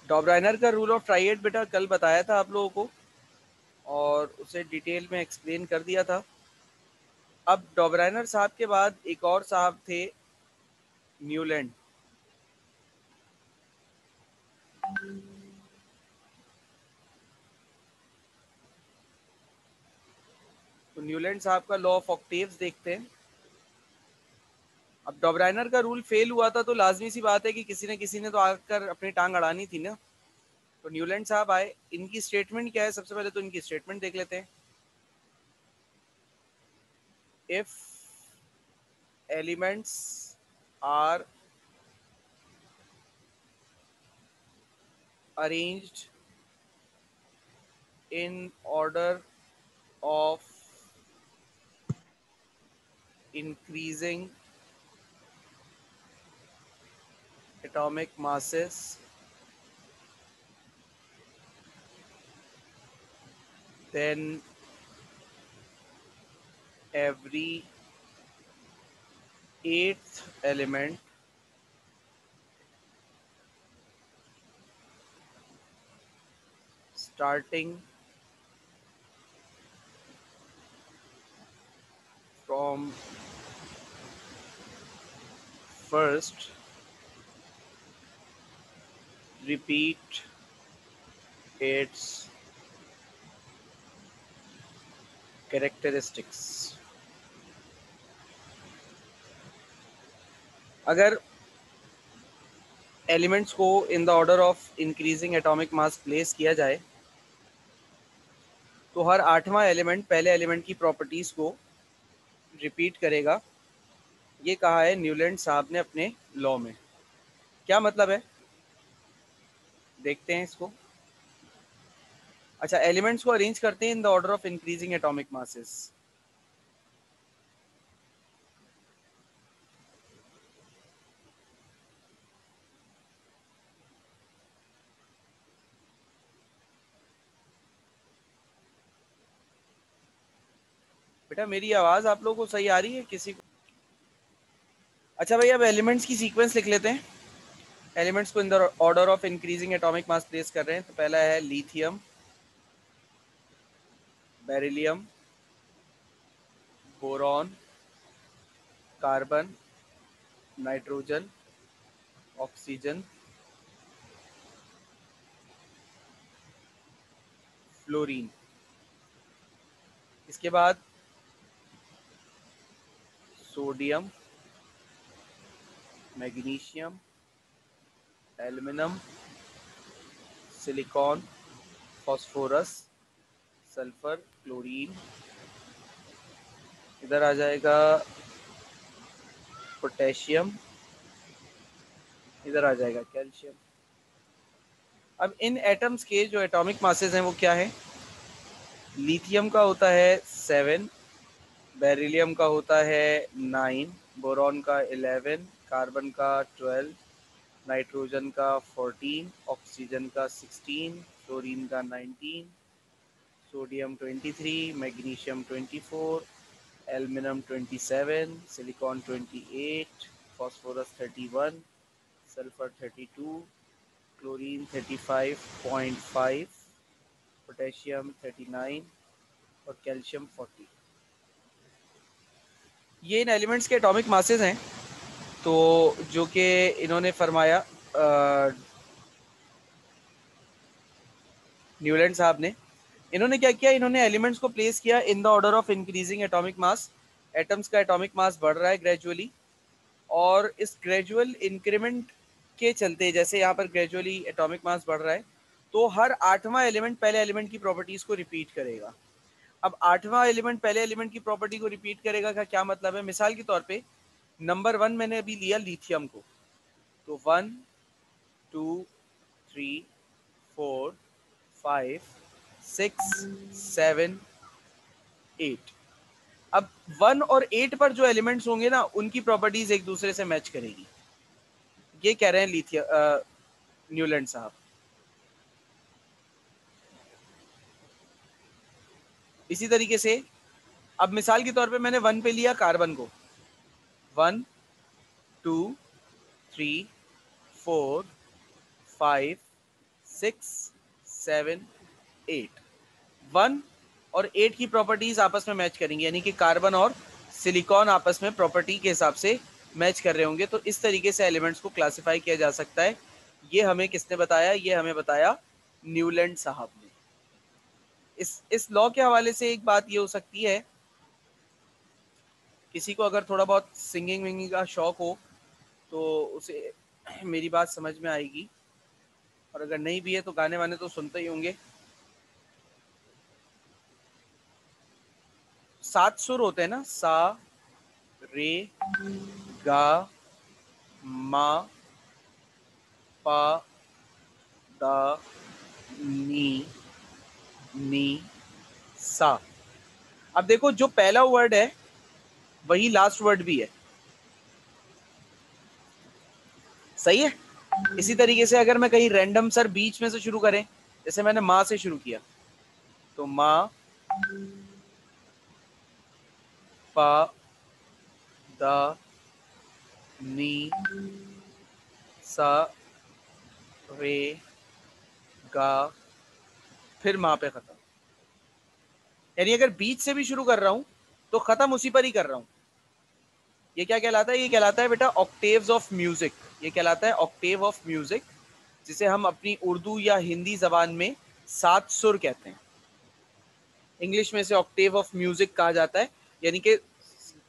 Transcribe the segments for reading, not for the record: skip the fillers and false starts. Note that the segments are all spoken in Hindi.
डॉब्राइनर का रूल ऑफ ट्राइएड बेटा कल बताया था आप लोगों को और उसे डिटेल में एक्सप्लेन कर दिया था। अब डॉब्राइनर साहब के बाद एक और साहब थे, न्यूलैंड। तो न्यूलैंड साहब का लॉ ऑफ ऑक्टेव्स देखते हैं। अब डॉब्राइनर का रूल फेल हुआ था तो लाजमी सी बात है कि किसी ने तो आकर अपनी टांग अड़ानी थी ना। तो न्यूलैंड साहब आए, इनकी स्टेटमेंट क्या है, सबसे पहले तो इनकी स्टेटमेंट देख लेते हैं। If elements are arranged in order of increasing atomic masses, then every eighth element starting from first repeat its characteristics। अगर एलिमेंट्स को in the order of increasing atomic mass place किया जाए तो हर आठवां एलिमेंट पहले एलिमेंट की प्रॉपर्टीज को रिपीट करेगा। ये कहा है न्यूलैंड साहब ने अपने लॉ में। क्या मतलब है, देखते हैं इसको। अच्छा, एलिमेंट्स को अरेंज करते हैं in the order of increasing atomic masses. बेटा मेरी आवाज आप लोगों को सही आ रही है किसी को? अच्छा भाई, अब एलिमेंट्स की सीक्वेंस लिख लेते हैं। एलिमेंट्स को in the order of increasing atomic mass place कर रहे हैं। तो पहला है lithium, beryllium, boron, carbon, nitrogen, oxygen, fluorine. इसके बाद sodium, magnesium, aluminium, silicon, phosphorus, sulphur, chlorine. इधर आ जाएगा पोटेशियम, इधर आ जाएगा कैल्शियम। अब इन एटम्स के जो एटॉमिक मासेस हैं वो क्या है? लिथियम का होता है 7, बेरिलियम का होता है 9, बोरॉन का 11, कार्बन का 12, नाइट्रोजन का 14, ऑक्सीजन का 16, फ्लोरीन का 19, sodium 23, magnesium 24, aluminium 27, silicon 28, phosphorus 31, sulphur 32, chlorine 35.5, potassium 39 और कैल्शियम 40। ये इन एलिमेंट्स के एटॉमिक मासेस हैं। तो जो कि इन्होंने फरमाया न्यूलैंड साहब ने, इन्होंने क्या किया, इन्होंने एलिमेंट्स को प्लेस किया in the order of increasing atomic mass. Atoms का एटॉमिक मास बढ़ रहा है ग्रेजुअली, और इस ग्रेजुअल इंक्रीमेंट के चलते, जैसे यहाँ पर ग्रेजुअली एटॉमिक मास बढ़ रहा है, तो हर आठवां एलिमेंट पहले एलिमेंट की प्रॉपर्टीज को रिपीट करेगा। अब आठवां एलिमेंट पहले एलिमेंट की प्रॉपर्टी को रिपीट करेगा का क्या मतलब है? मिसाल के तौर पे नंबर 1 मैंने अभी लिया लिथियम को, तो 1 2 3 4 5 6 7 8। अब 1 और 8 पर जो एलिमेंट्स होंगे ना, उनकी प्रॉपर्टीज एक दूसरे से मैच करेगी। ये कह रहे हैं न्यूलैंड साहब। इसी तरीके से अब मिसाल के तौर पे मैंने 1 पे लिया कार्बन को, 1 2 3 4 5 6 7 8 1 और 8 की प्रॉपर्टीज आपस में मैच करेंगे, यानी कि कार्बन और सिलिकॉन आपस में प्रॉपर्टी के हिसाब से मैच कर रहे होंगे। तो इस तरीके से एलिमेंट्स को क्लासिफाई किया जा सकता है। ये हमें किसने बताया? ये हमें बताया न्यूलैंड साहब ने। इस लॉ के हवाले से एक बात ये हो सकती है, किसी को अगर थोड़ा बहुत सिंगिंग विंगिंग का शौक हो तो उसे मेरी बात समझ में आएगी, और अगर नहीं भी है तो गाने वाने तो सुनते ही होंगे। 7 सुर होते हैं ना, सा रे गा मा पा दा नी सा। अब देखो, जो पहला वर्ड है वही लास्ट वर्ड भी है, सही है। इसी तरीके से अगर मैं कहीं रैंडम सर बीच में से शुरू करें, जैसे मैंने माँ से शुरू किया, तो माँ पा दा नी सा रे गा, फिर माँ पे खत्म। यानी अगर बीच से भी शुरू कर रहा हूं तो खत्म उसी पर ही कर रहा हूं। ये क्या कहलाता है? ये कहलाता है बेटा ऑक्टेव्स ऑफ म्यूजिक। ये कहलाता है ऑक्टेव ऑफ म्यूजिक, जिसे हम अपनी उर्दू या हिंदी जबान में 7 सुर कहते हैं। इंग्लिश में से ऑक्टेव ऑफ म्यूजिक कहा जाता है। यानी कि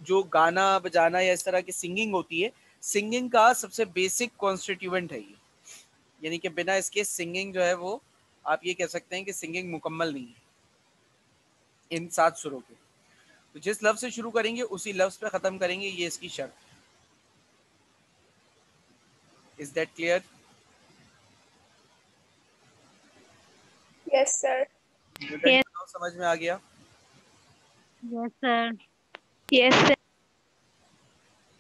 जो गाना बजाना या इस तरह की सिंगिंग होती है, सिंगिंग का सबसे बेसिक कॉन्स्टिट्यूएंट है ये। यानी कि बिना इसके सिंगिंग जो है वो, आप ये कह सकते हैं कि सिंगिंग मुकम्मल नहीं है इन 7 सुरों के। तो जिस लफ्ज से शुरू करेंगे उसी लफ्ज पे खत्म करेंगे, ये इसकी शर्त। Is that clear? Yes sir. Newton का लॉ समझ में आ गया? Yes sir. Yes sir.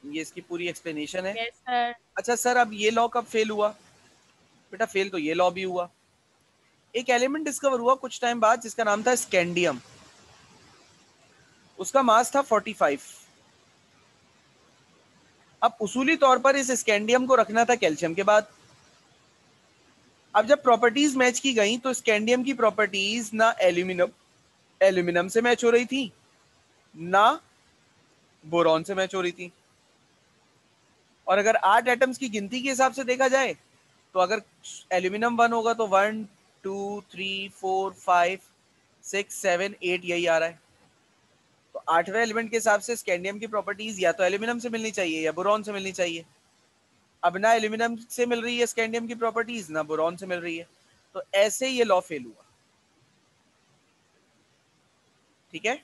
ये इसकी पूरी एक्सप्लेनेशन है। Yes sir. अच्छा सर, अब ये लॉ कब फेल हुआ? बेटा फेल तो ये लॉ भी हुआ। एक एलिमेंट डिस्कवर हुआ कुछ टाइम बाद जिसका नाम था स्कैंडियम। उसका मास था 45। अब उसूली तौर पर इस स्कैंडियम को रखना था कैल्शियम के बाद। अब जब प्रॉपर्टीज मैच की गई तो स्कैंडियम की प्रॉपर्टीज ना एल्यूमिनियम से मैच हो रही थी, ना बोरॉन से मैच हो रही थी। और अगर 8 एटम्स की गिनती के हिसाब से देखा जाए तो अगर एल्यूमिनियम 1 होगा तो 1 2 3 4 5 6 7 8 यही आ रहा है। तो 8वें एलिमेंट के हिसाब से स्कैंडियम की प्रॉपर्टीज या तो एल्यूमिनियम से मिलनी चाहिए या बोरॉन से मिलनी चाहिए। अब ना एल्यूमिनियम से मिल रही है स्कैंडियम की प्रॉपर्टीज, ना बोरॉन से मिल रही है। तो ऐसे ये लॉ फेल हुआ। ठीक है,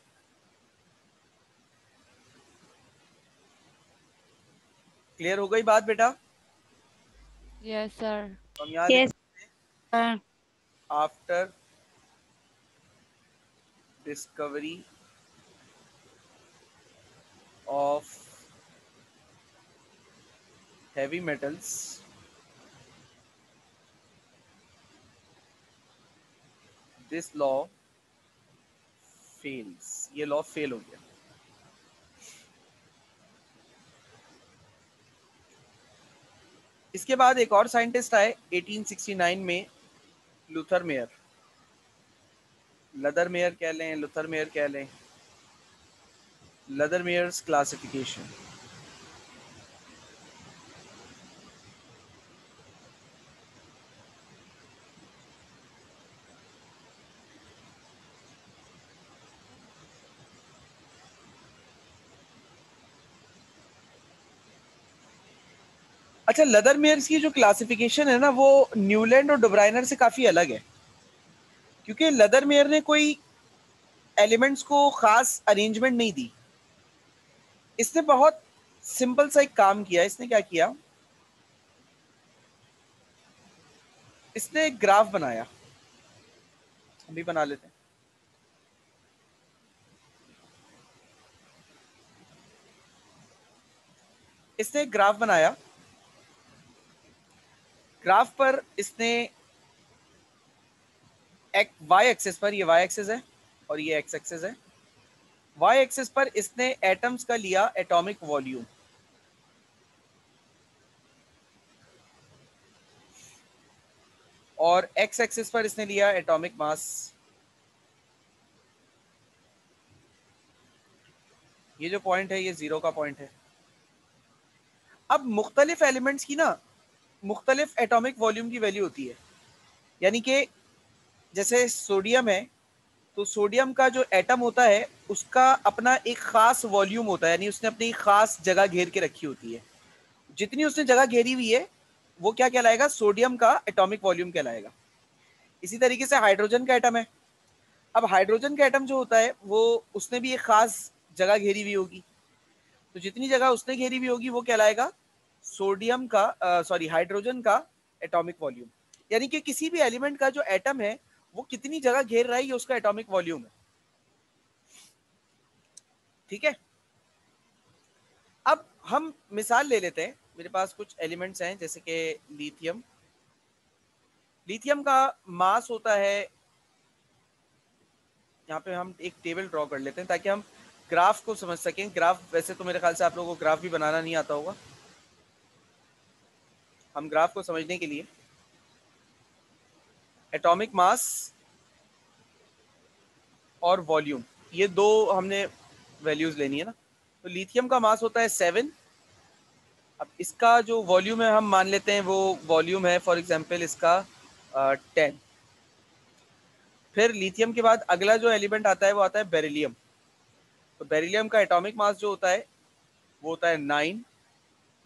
क्लियर हो गई बात बेटा? Yes sir. हम यहाँ yes sir. After discovery of heavy metals, this law fails। ये लॉ फेल हो गया। इसके बाद एक और साइंटिस्ट आए 1869 में, लूथर मेयर। लदर मेयर कह लें, लूथर मेयर कह लें। लदर मेयर्स क्लासिफिकेशन। अच्छा, लदर मेयर्स की जो क्लासिफिकेशन है ना, वो न्यूलैंड और डुब्राइनर से काफी अलग है, क्योंकि लदर मेयर ने कोई एलिमेंट्स को खास अरेंजमेंट नहीं दी। इसने बहुत सिंपल सा एक काम किया। इसने क्या किया? इसने एक ग्राफ बनाया। हम भी बना लेते हैं। इसने एक ग्राफ बनाया। ग्राफ पर इसने वाई एक्सिस पर, ये वाई एक्सिस है और ये एक्स एक्सिस है। वाई एक्सिस पर इसने एटम्स का लिया एटॉमिक वॉल्यूम, और एक्स एक्सिस पर इसने लिया एटॉमिक मास। ये जो पॉइंट है ये 0 का पॉइंट है। अब मुख्तलिफ एलिमेंट्स की ना मुख्तलिफ एटॉमिक वॉल्यूम की वैल्यू होती है। यानी कि जैसे सोडियम है, तो सोडियम का जो एटम होता है उसका अपना एक खास वॉल्यूम होता है, यानी उसने अपनी एक खास जगह घेर के रखी होती है। जितनी उसने जगह घेरी हुई है वो क्या कहलाएगा? सोडियम का एटॉमिक वॉल्यूम कहलाएगा। इसी तरीके से हाइड्रोजन का एटम है। अब हाइड्रोजन का एटम जो होता है वो उसने भी एक खास जगह घेरी हुई होगी, तो जितनी जगह उसने घेरी हुई होगी वो कहलाएगा सोडियम का सॉरी हाइड्रोजन का एटॉमिक वॉल्यूम। यानी कि किसी भी एलिमेंट का जो एटम है वो कितनी जगह घेर रहा है ये उसका एटॉमिक वॉल्यूम है। ठीक है, अब हम मिसाल ले लेते हैं। मेरे पास कुछ एलिमेंट्स हैं जैसे कि लिथियम। लिथियम का मास होता है, यहाँ पे हम एक टेबल ड्रॉ कर लेते हैं ताकि हम ग्राफ को समझ सकें। ग्राफ वैसे तो मेरे ख्याल से आप लोगों को ग्राफ भी बनाना नहीं आता होगा। हम ग्राफ को समझने के लिए एटॉमिक मास और वॉल्यूम, ये दो हमने वैल्यूज लेनी है ना। तो लिथियम का मास होता है 7। अब इसका जो वॉल्यूम है हम मान लेते हैं वो वॉल्यूम है फॉर एग्जांपल इसका 10। फिर लिथियम के बाद अगला जो एलिमेंट आता है वो आता है बेरिलियम। तो बेरिलियम का एटॉमिक मास जो होता है वो होता है 9।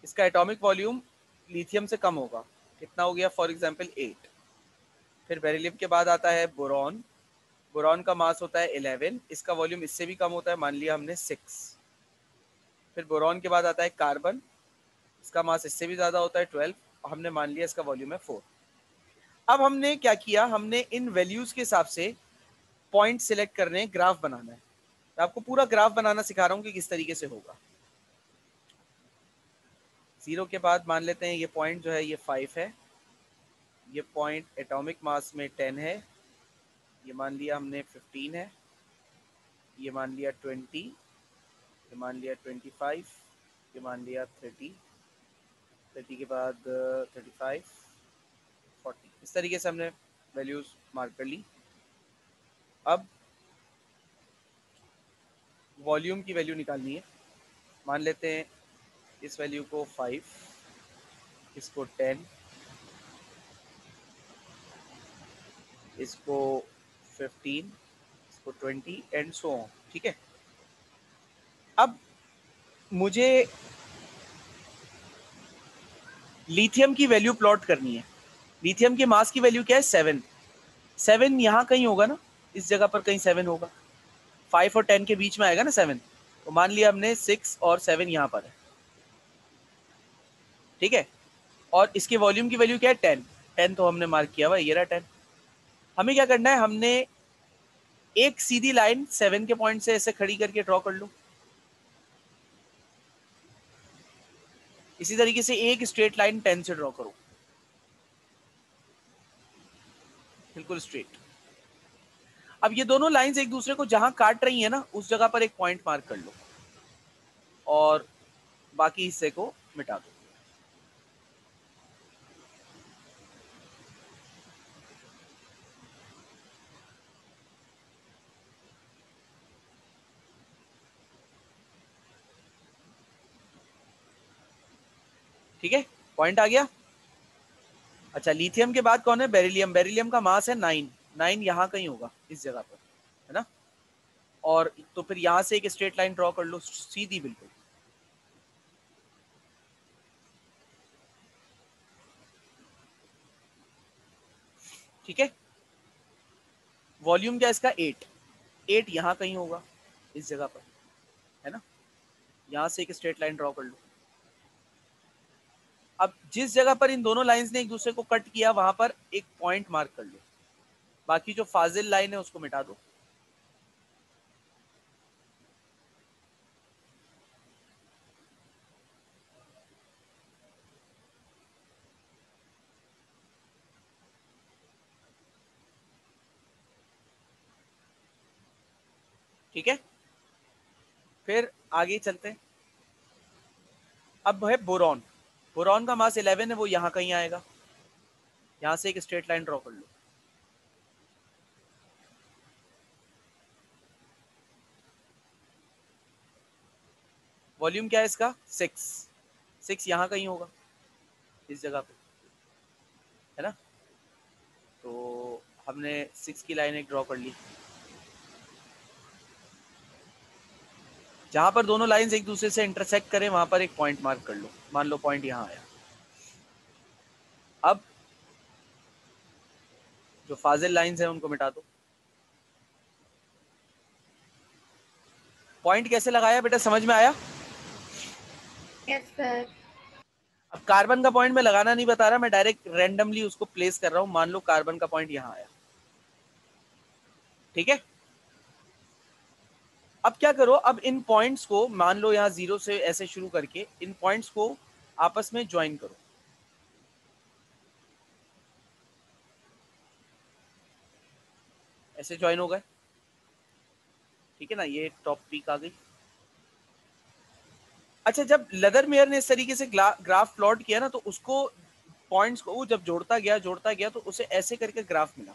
इसका एटॉमिक वॉल्यूम लिथियम से कम होगा, कितना हो गया? For example 8। फिर बेरिलियम के बाद आता है बोरॉन। बोरॉन का मास होता है 11। इसका वॉल्यूम इससे भी कम होता है, मान लिया हमने 6। फिर बोरॉन के बाद आता है कार्बन। इसका मास इससे भी ज़्यादा होता है 12। हमने मान लिया इसका वॉल्यूम है 4। अब हमने क्या किया, हमने इन वैल्यूज के हिसाब से पॉइंट सिलेक्ट करने हैं, ग्राफ बनाना है। मैं आपको पूरा ग्राफ बनाना सिखा रहा हूँ कि किस तरीके से होगा। 0 के बाद मान लेते हैं ये पॉइंट जो है ये 5 है, ये पॉइंट एटॉमिक मास में 10 है, ये मान लिया हमने 15 है, ये मान लिया 20, ये मान लिया 25, ये मान लिया 30, 30 के बाद 35, 40। इस तरीके से हमने वैल्यूज मार्क कर ली। अब वॉल्यूम की वैल्यू निकालनी है। मान लेते हैं इस वैल्यू को 5, इसको 10, इसको 15, इसको 20 एंड सो ऑन। ठीक है, अब मुझे लिथियम की वैल्यू प्लॉट करनी है। लिथियम के मास की वैल्यू क्या है? 7। 7 यहाँ कहीं होगा ना, इस जगह पर कहीं 7 होगा। 5 और 10 के बीच में आएगा ना 7। तो मान लिया हमने 6 और 7 यहाँ पर है। ठीक है, और इसके वॉल्यूम की वैल्यू क्या है? 10। 10 तो हमने मार्क किया हुआ, ये रहा 10। हमें क्या करना है, हमने एक सीधी लाइन 7 के पॉइंट से ऐसे खड़ी करके ड्रॉ कर लो। इसी तरीके से एक स्ट्रेट लाइन 10 से ड्रॉ करो, बिल्कुल स्ट्रेट। अब ये दोनों लाइंस एक दूसरे को जहां काट रही है ना उस जगह पर एक पॉइंट मार्क कर लो और बाकी हिस्से को मिटा दो। ठीक है, पॉइंट आ गया। अच्छा, लिथियम के बाद कौन है? बेरिलियम। बेरिलियम का मास है 9। 9 यहाँ कहीं होगा, इस जगह पर, है ना। और तो फिर यहां से एक स्ट्रेट लाइन ड्रॉ कर लो, सीधी बिल्कुल। ठीक है, वॉल्यूम क्या इसका? 8। 8 यहाँ कहीं होगा, इस जगह पर, है ना। यहां से एक स्ट्रेट लाइन ड्रॉ कर लो। अब जिस जगह पर इन दोनों लाइंस ने एक दूसरे को कट किया वहां पर एक पॉइंट मार्क कर लो। बाकी जो फाजिल लाइन है उसको मिटा दो। ठीक है, फिर आगे चलते हैं। अब है बोरॉन। बोरॉन का मास 11 है, वो यहाँ कहीं आएगा। यहां से एक स्ट्रेट लाइन ड्रॉ कर लो। वॉल्यूम क्या है इसका? 6 यहाँ कहीं होगा, इस जगह पे, है ना? तो हमने 6 की लाइन एक ड्रॉ कर ली। जहां पर दोनों लाइंस एक दूसरे से इंटरसेक्ट करें वहां पर एक पॉइंट मार्क कर लो। मान लो पॉइंट यहाँ आया। अब जो फाजिल लाइंस हैं उनको मिटा दो। पॉइंट कैसे लगाया बेटा, समझ में आया? Yes sir. अब कार्बन का पॉइंट मैं लगाना नहीं बता रहा, मैं डायरेक्ट रैंडमली उसको प्लेस कर रहा हूं। मान लो कार्बन का पॉइंट यहाँ आया, ठीक है? अब क्या करो, अब इन पॉइंट्स को, मान लो यहाँ 0 से ऐसे शुरू करके इन पॉइंट्स को आपस में ज्वाइन करो। ऐसे ज्वाइन हो गए, ठीक है ना? ये टॉप पीक आ गई। अच्छा, जब लेदरमेयर ने इस तरीके से ग्राफ प्लॉट किया ना, तो उसको पॉइंट्स को वो जब जोड़ता गया तो उसे ऐसे करके ग्राफ मिला।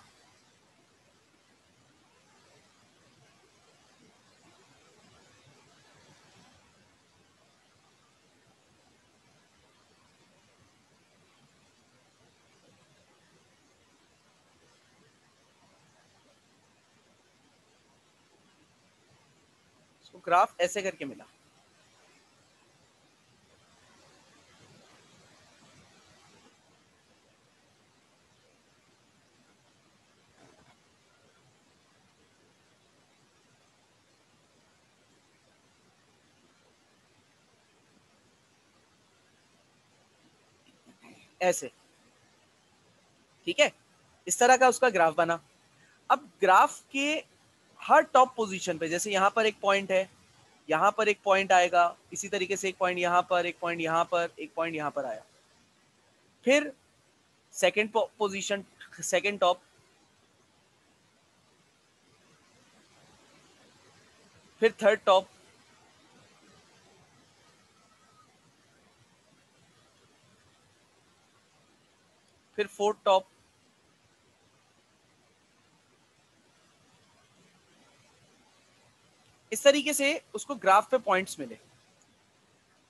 उसको ग्राफ ऐसे करके मिला। ऐसे, ठीक है? इस तरह का उसका ग्राफ बना। अब ग्राफ के हर टॉप पोजीशन पे, जैसे यहाँ पर एक पॉइंट है, यहाँ पर एक पॉइंट आएगा, इसी तरीके से एक पॉइंट यहाँ पर, एक पॉइंट यहाँ पर, एक पॉइंट यहाँ पर आया। फिर सेकंड पोजीशन, सेकंड टॉप, फिर थर्ड टॉप, फिर फोर्थ टॉप, इस तरीके से उसको ग्राफ पे पॉइंट्स मिले।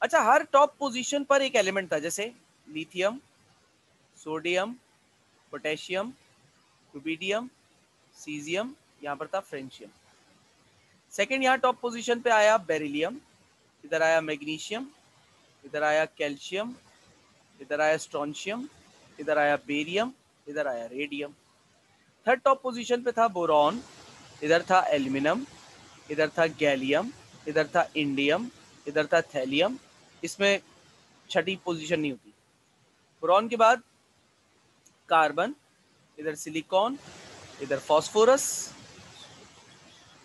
अच्छा, हर टॉप पोजीशन पर एक एलिमेंट था, जैसे lithium, sodium, potassium, rubidium, caesium, यहाँ पर था फ्रेंशियम। सेकंड यहाँ टॉप पोजीशन पे आया बेरिलियम, इधर आया मैग्नीशियम, इधर आया कैल्शियम, इधर आया स्ट्रोंशियम, इधर आया बेरियम, इधर आया रेडियम। थर्ड टॉप पोजीशन पे था बोरॉन, इधर था एल्यूमिनियम, इधर था गैलियम, इधर था इंडियम, इधर था थैलियम। इसमें छठी पोजीशन नहीं होती। बोरॉन के बाद कार्बन, इधर सिलिकॉन, इधर फास्फोरस,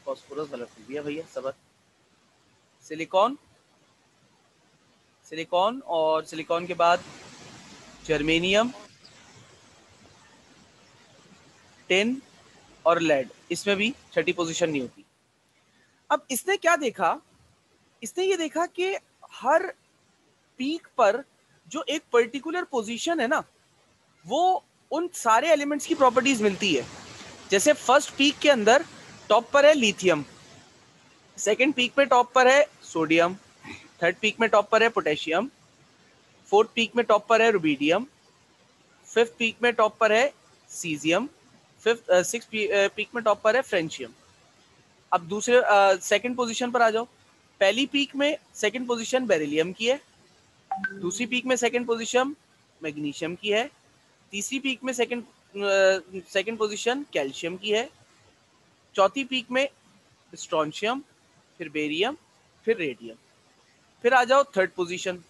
फास्फोरस गलत लिख दिया भैया, सबर। सिलिकॉन, सिलिकॉन और सिलिकॉन के बाद जर्मेनियम, टिन और लेड। इसमें भी छठी पोजीशन नहीं होती। अब इसने क्या देखा, इसने ये देखा कि हर पीक पर जो एक पर्टिकुलर पोजीशन है ना, वो उन सारे एलिमेंट्स की प्रॉपर्टीज मिलती है। जैसे फर्स्ट पीक के अंदर टॉप पर है लिथियम, सेकंड पीक पे टॉप पर है सोडियम, थर्ड पीक में टॉप पर है पोटेशियम, फोर्थ पीक में टॉप पर है रुबिडियम, फिफ्थ पीक में टॉप पर है सीजियम, फिफ्थ सिक्स पीक में टॉप पर है फ्रेंशियम। अब दूसरे सेकंड पोजीशन पर आ जाओ। पहली पीक में सेकंड पोजीशन बेरिलियम की है, दूसरी पीक में सेकंड पोजीशन मैग्नीशियम की है, तीसरी पीक में सेकंड पोजीशन कैल्शियम की है, चौथी पीक में स्ट्रोंशियम, फिर बेरियम, फिर रेडियम। फिर आ जाओ थर्ड पोजीशन।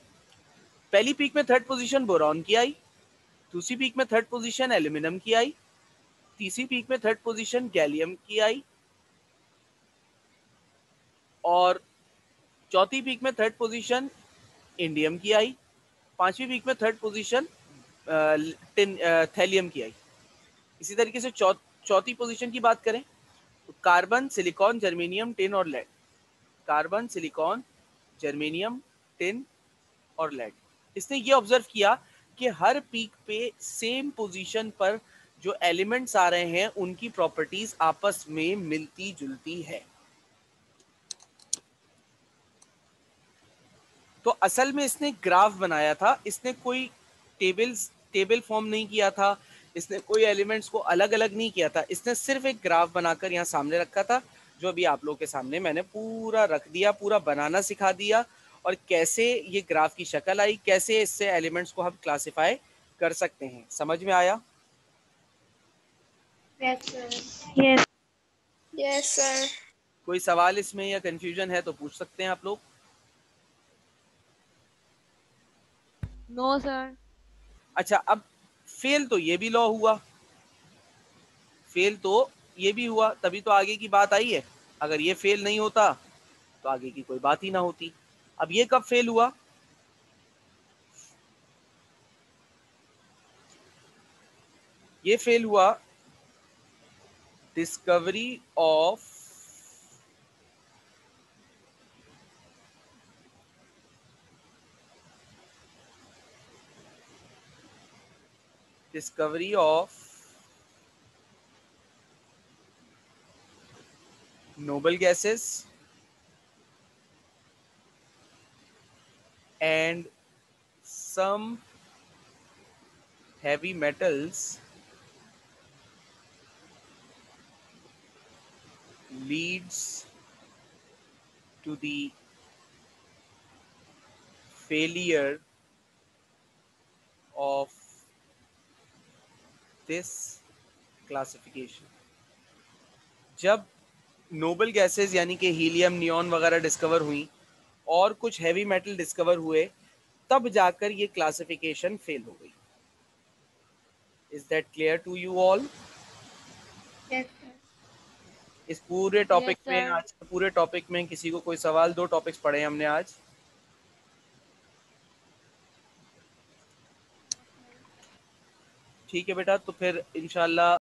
पहली पीक में थर्ड पोजीशन बोरॉन की आई, दूसरी पीक में थर्ड पोजीशन एल्यूमिनियम की आई, तीसरी पीक में थर्ड पोजीशन गैलियम की आई, और चौथी पीक में थर्ड पोजीशन इंडियम की आई, पांचवी पीक में थर्ड पोजीशन थैलियम की आई। इसी तरीके से चौथी पोजीशन की बात करें तो कार्बन, सिलिकॉन, जर्मेनियम, टिन और lead. Carbon, silicon, germanium, tin और लेड। इसने ये ऑब्जर्व किया कि हर पीक पे सेम पोजीशन पर जो एलिमेंट्स आ रहे हैं उनकी प्रॉपर्टीज आपस में मिलती जुलती है। तो असल में इसने ग्राफ बनाया था, इसने कोई टेबल फॉर्म नहीं किया था, इसने कोई एलिमेंट्स को अलग अलग नहीं किया था, इसने सिर्फ एक ग्राफ बनाकर यहाँ सामने रखा था, जो अभी आप लोगों के सामने मैंने पूरा रख दिया, पूरा बनाना सिखा दिया, और कैसे ये ग्राफ की शक्ल आई, कैसे इससे एलिमेंट्स को हम क्लासिफाई कर सकते हैं। समझ में आया? Yes, sir. Yes. Yes, sir. कोई सवाल इसमें या कंफ्यूजन है तो पूछ सकते हैं आप लोग। No, sir. अच्छा, अब फेल तो ये भी लॉ हुआ, फेल तो ये भी हुआ, तभी तो आगे की बात आई है। अगर ये फेल नहीं होता तो आगे की कोई बात ही ना होती। अब ये कब फेल हुआ? ये फेल हुआ discovery of noble gases and some heavy metals leads to the failure of this classification। जब नोबल गैसेस यानी कि हीलियम, नियॉन वगैरह डिस्कवर हुई और कुछ हैवी मेटल डिस्कवर हुए, तब जाकर ये क्लासिफिकेशन फेल हो गई। Is that clear to you all? Yes, sir. इस पूरे टॉपिक Yes, में, sir. आज के पूरे टॉपिक में किसी को कोई सवाल? 2 टॉपिक्स पढ़े हमने आज। ठीक है बेटा, तो फिर इंशाल्लाह